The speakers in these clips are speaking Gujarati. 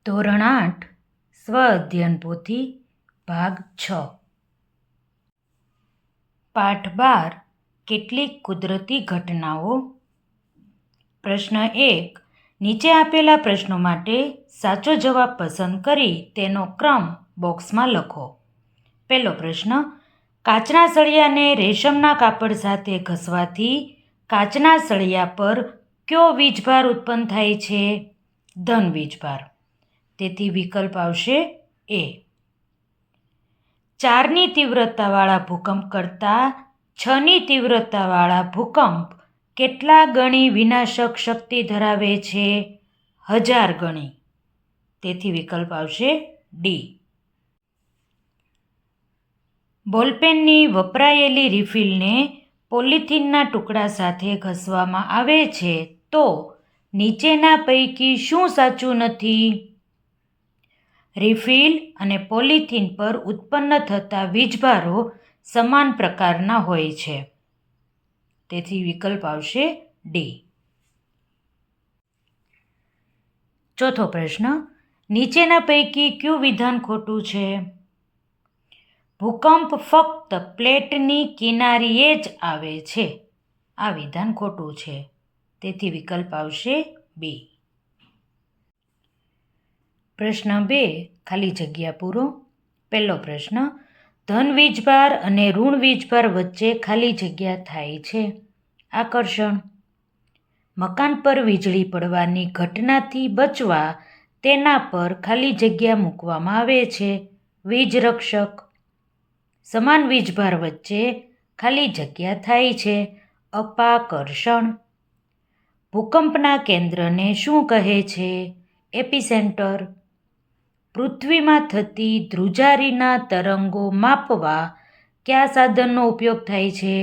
ધોરણ 8 સ્વ અધ્યયન પોથી ભાગ 6 પાઠ 12 કેટલીક કુદરતી ઘટનાઓ. પ્રશ્ન 1. નીચે આપેલા પ્રશ્નો માટે સાચો જવાબ પસંદ કરી તેનો ક્રમ બોક્સમાં લખો. પહેલો પ્રશ્ન. કાચના સળિયાને રેશમના કાપડ સાથે ઘસવાથી કાચના સળિયા પર કયો વીજભાર ઉત્પન્ન થાય છે? ધન વીજભાર. તેથી વિકલ્પ આવશે એ. 4ની તીવ્રતાવાળા ભૂકંપ કરતાં 6ની તીવ્રતાવાળા ભૂકંપ કેટલા ગણી વિનાશક શક્તિ ધરાવે છે? 1000 ગણી. તેથી વિકલ્પ આવશે ડી. બોલપેનની વપરાયેલી રિફિલને પોલિથીનના ટુકડા સાથે ઘસવામાં આવે છે તો નીચેના પૈકી શું સાચું નથી? રિફિલ અને પોલિથીન પર ઉત્પન્ન થતા વીજભારો સમાન પ્રકારના હોય છે. તેથી વિકલ્પ આવશે ડી. ચોથો પ્રશ્ન. નીચેના પૈકી કયું વિધાન ખોટું છે? ભૂકંપ ફક્ત પ્લેટની કિનારીએ જ આવે છે. આ વિધાન ખોટું છે. તેથી વિકલ્પ આવશે બી. પ્રશ્ન 2. ખાલી જગ્યા પૂરો. પહેલો પ્રશ્ન. ધન વીજભાર અને ઋણ વીજભાર વચ્ચે ખાલી જગ્યા થાય છે. આકર્ષણ. મકાન પર વીજળી પડવાની ઘટનાથી બચવા તેના પર ખાલી જગ્યા મૂકવામાં આવે છે. વીજ રક્ષક. સમાન વીજભાર વચ્ચે ખાલી જગ્યા થાય છે. અપાકર્ષણ. ભૂકંપના કેન્દ્રને શું કહે છે? એપિસેન્ટર. પૃથ્વીમાં થતી ધ્રુજારીના તરંગો માપવા કયા સાધનનો ઉપયોગ થાય છે?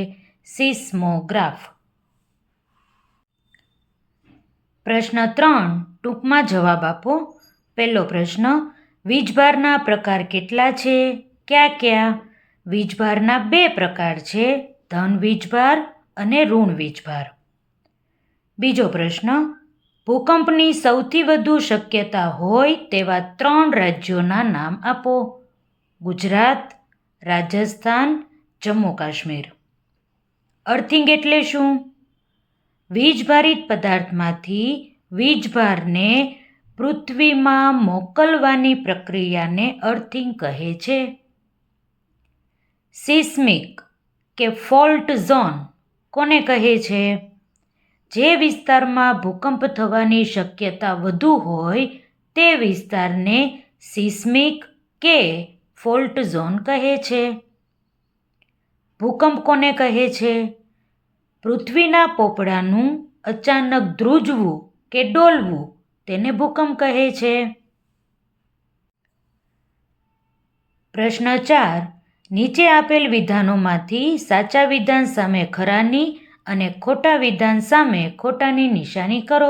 સિસ્મોગ્રાફ. પ્રશ્ન 3. ટૂંકમાં જવાબ આપો. પહેલો પ્રશ્ન. વીજભારના પ્રકાર કેટલા છે? કયા કયા? વીજભારના 2 પ્રકાર છે, ધન વીજભાર અને ઋણ વીજભાર. બીજો પ્રશ્ન. ભૂકંપની સૌથી વધુ શક્યતા હોય તેવા 3 રાજ્યોના નામ આપો. ગુજરાત, રાજસ્થાન, જમ્મુ કાશ્મીર. અર્થિંગ એટલે શું? વીજભારિત પદાર્થમાંથી વીજભારને પૃથ્વીમાં મોકલવાની પ્રક્રિયાને અર્થિંગ કહે છે. સિસ્મિક કે ફોલ્ટ ઝોન કોને કહે છે? જે વિસ્તારમાં ભૂકંપ થવાની શક્યતા વધુ હોય તે વિસ્તારને સિસ્મિક કે ફોલ્ટ ઝોન કહે છે. ભૂકંપ કોને કહે છે? પૃથ્વીના પોપડાનું અચાનક ધ્રુજવું કે ડોલવું તેને ભૂકંપ કહે છે. પ્રશ્ન 4. નીચે આપેલ વિધાનોમાંથી સાચા વિધાન સામે ખરાની અને ખોટા વિધાન સામે ખોટાની નિશાની કરો.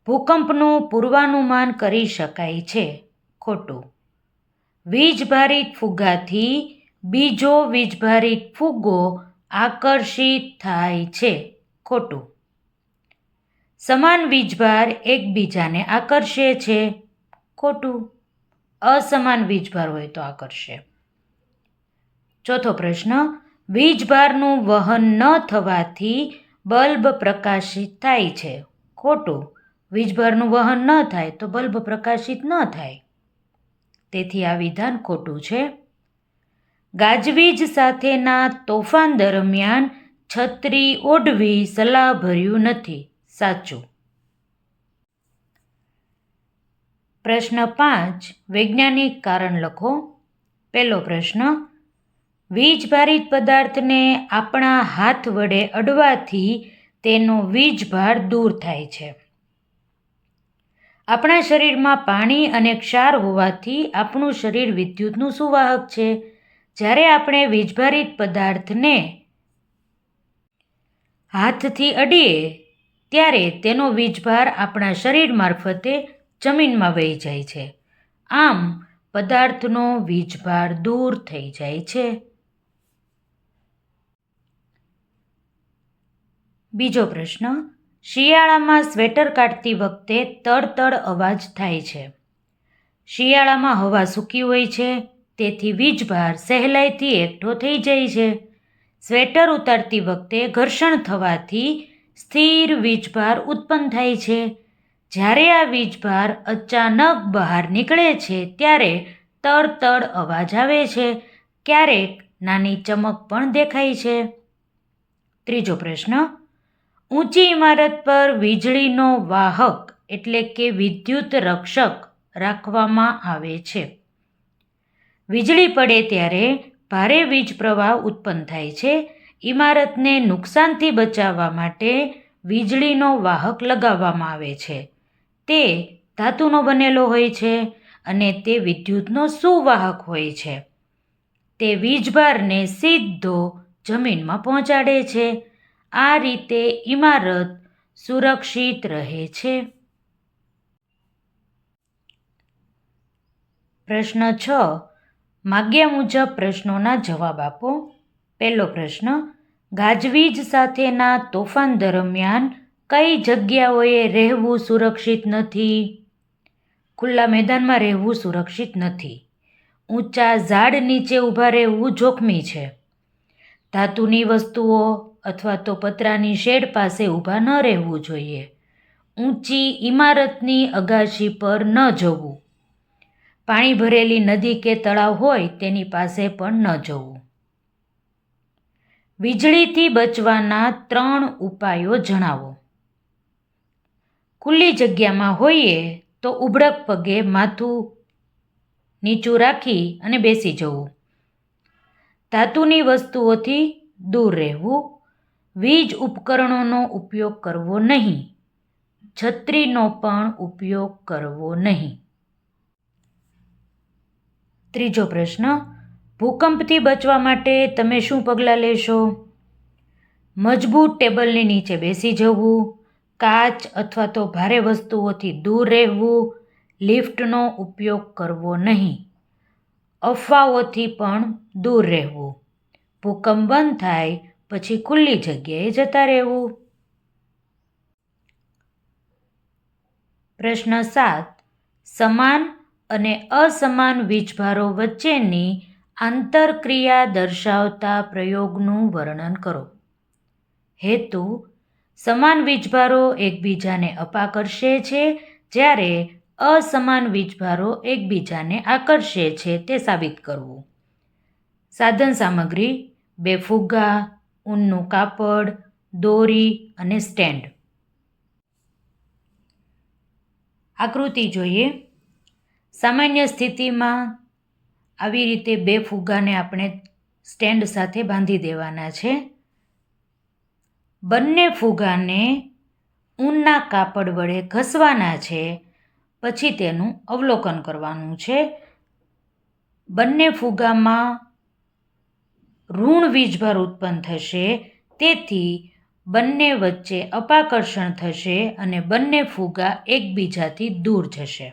ભૂકંપનું પૂર્વાનુમાન કરી શકાય છે. ખોટું. વીજભારિત ફુગ્ગાથી બીજો વીજભારિત ફુગ્ગો આકર્ષિત થાય છે. ખોટું. સમાન વીજભાર એકબીજાને આકર્ષે છે. ખોટું. અસમાન વીજભાર હોય તો આકર્ષે. ચોથો પ્રશ્ન. વીજભારનું વહન ન થવાથી બલ્બ પ્રકાશિત થાય છે. ખોટું. વીજભારનું વહન ન થાય તો બલ્બ પ્રકાશિત ન થાય. તેથી આ વિધાન ખોટું છે. ગાજવીજ સાથેના તોફાન દરમિયાન છત્રી ઓઢવી સલાહભર્યું નથી. સાચું. પ્રશ્ન 5. વૈજ્ઞાનિક કારણ લખો. પહેલો પ્રશ્ન. વીજભારિત પદાર્થને આપણા હાથ વડે અડવાથી તેનો વીજભાર દૂર થાય છે. આપણા શરીરમાં પાણી અને ક્ષાર હોવાથી આપણું શરીર વિદ્યુતનું સુવાહક છે. જ્યારે આપણે વીજભારિત પદાર્થને હાથથી અડીએ ત્યારે તેનો વીજભાર આપણા શરીર મારફતે જમીનમાં વહી જાય છે. આમ પદાર્થનો વીજભાર દૂર થઈ જાય છે. બીજો પ્રશ્ન. શિયાળામાં સ્વેટર કાઢતી વખતે તડ અવાજ થાય છે. શિયાળામાં હવા સૂકી હોય છે, તેથી વીજભાર સહેલાઈથી એકઠો થઈ જાય છે. સ્વેટર ઉતારતી વખતે ઘર્ષણ થવાથી સ્થિર વીજભાર ઉત્પન્ન થાય છે. જ્યારે આ વીજભાર અચાનક બહાર નીકળે છે ત્યારે તડ અવાજ આવે છે. ક્યારેક નાની ચમક પણ દેખાય છે. ત્રીજો પ્રશ્ન, ઊંચી ઇમારત પર વીજળીનો વાહક એટલે કે વિદ્યુત રક્ષક રાખવામાં આવે છે. વીજળી પડે ત્યારે ભારે વીજ પ્રવાહ ઉત્પન્ન થાય છે. ઇમારતને નુકસાનથી બચાવવા માટે વીજળીનો વાહક લગાવવામાં આવે છે. તે ધાતુનો બનેલો હોય છે અને તે વિદ્યુતનો સુવાહક હોય છે. તે વીજભારને સીધો જમીનમાં પહોંચાડે છે. આ રીતે ઇમારત સુરક્ષિત રહે છે. પ્રશ્ન 6. માગ્યા મુજબ પ્રશ્નોના જવાબ આપો. પહેલો પ્રશ્ન, ગાજવીજ સાથેના તોફાન દરમિયાન કઈ જગ્યાઓએ રહેવું સુરક્ષિત નથી? ખુલ્લા મેદાનમાં રહેવું સુરક્ષિત નથી. ઊંચા ઝાડ નીચે ઊભા રહેવું જોખમી છે. ધાતુની વસ્તુઓ અથવા તો પતરાની શેડ પાસે ઊભા ન રહેવું જોઈએ. ઊંચી ઇમારતની અગાશી પર ન જવું. પાણી ભરેલી નદી કે તળાવ હોય તેની પાસે પણ ન જવું. વીજળીથી બચવાના 3 ઉપાયો જણાવો. ખુલ્લી જગ્યામાં હોઈએ તો ઉબળક પગે માથું નીચું રાખી અને બેસી જવું. ધાતુની વસ્તુઓથી દૂર રહેવું. વીજ ઉપકરણોનો ઉપયોગ કરવો નહીં. છત્રીનો પણ ઉપયોગ કરવો નહીં. ત્રીજો પ્રશ્ન, ભૂકંપથી બચવા માટે તમે શું પગલાં લેશો? મજબૂત ટેબલની નીચે બેસી જવું. કાચ અથવા તો ભારે વસ્તુઓથી દૂર રહેવું. લિફ્ટનો ઉપયોગ કરવો નહીં. અફવાઓથી પણ દૂર રહેવું. ભૂકંપ બંધ થાય પછી ખુલ્લી જગ્યાએ જતા રહેવું. પ્રશ્ન 7. સમાન અને અસમાન વીજભારો વચ્ચેની આંતરક્રિયા દર્શાવતા પ્રયોગનું વર્ણન કરો. હેતુ, સમાન વીજભારો એકબીજાને અપાકર્ષે છે જ્યારે અસમાન વીજભારો એકબીજાને આકર્ષે છે તે સાબિત કરવું. સાધન સામગ્રી: 2 ફુગ્ગા, ઊનનું કાપડ, દોરી અને સ્ટેન્ડ. આકૃતિ જોઈએ. સામાન્ય સ્થિતિમાં આવી રીતે 2 ફુગ્ગાને આપણે સ્ટેન્ડ સાથે બાંધી દેવાના છે. બંને ફુગ્ગાને ઊનના કાપડ વડે ઘસવાના છે. પછી તેનું અવલોકન કરવાનું છે. બંને ફુગ્ગામાં ઋણ વીજભાર ઉત્પન્ન થશે, તેથી બંને વચ્ચે અપાકર્ષણ થશે અને બંને ફુગ્ગા એકબીજાથી દૂર જશે.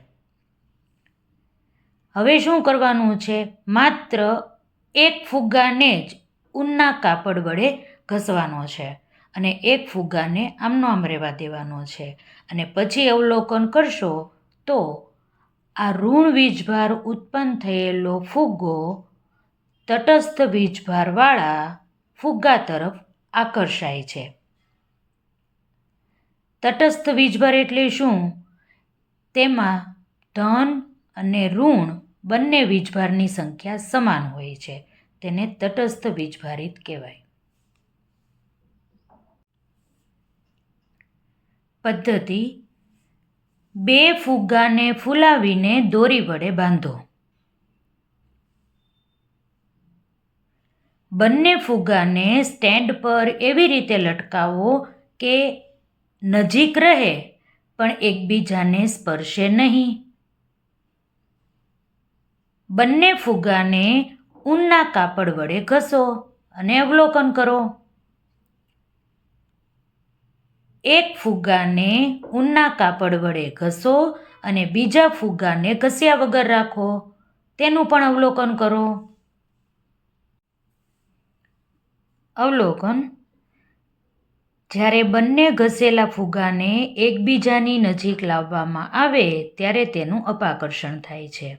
હવે શું કરવાનું છે? માત્ર એક ફુગ્ગાને જ ઊનના કાપડ વડે ઘસવાનો છે અને એક ફુગ્ગાને આમનો આમ રહેવા દેવાનો છે. અને પછી અવલોકન કરશો તો આ ઋણ વીજભાર ઉત્પન્ન થયેલો ફુગ્ગો તટસ્થ વીજભારવાળા ફુગ્ગા તરફ આકર્ષાય છે. તટસ્થ વીજભાર એટલે શું? તેમાં ધન અને ઋણ બંને વીજભારની સંખ્યા સમાન હોય છે. તેને તટસ્થ વીજભારિત કહેવાય. પદ્ધતિ: 2 ફુગ્ગાને ફૂલાવીને દોરી વડે બાંધો. બંને ફુગ્ગાને સ્ટેન્ડ પર એવી રીતે લટકાવો કે નજીક રહે પણ એકબીજાને સ્પર્શે નહીં. બંને ફુગ્ગાને ઊનના કાપડ વડે ઘસો અને અવલોકન કરો. એક ફુગ્ગાને ઊનના કાપડ વડે ઘસો અને બીજા ફુગ્ગાને ઘસ્યા વગર રાખો. તેનું પણ અવલોકન કરો. અવલોકન: જ્યારે બંને ઘસેલા ફુગ્ગાને એકબીજાની નજીક લાવવામાં આવે ત્યારે તેનું અપાકર્ષણ થાય છે.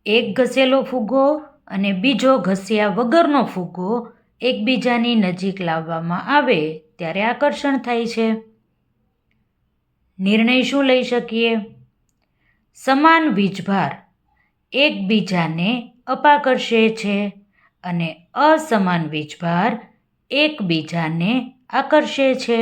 એક ઘસેલો ફુગ્ગો અને બીજો ઘસ્યા વગરનો ફુગ્ગો એકબીજાની નજીક લાવવામાં આવે ત્યારે આકર્ષણ થાય છે. નિર્ણય શું લઈ શકીએ? સમાન વીજભાર એકબીજાને અપાકર્ષે છે અને અસમાન વીજભાર એકબીજાને આકર્ષે છે.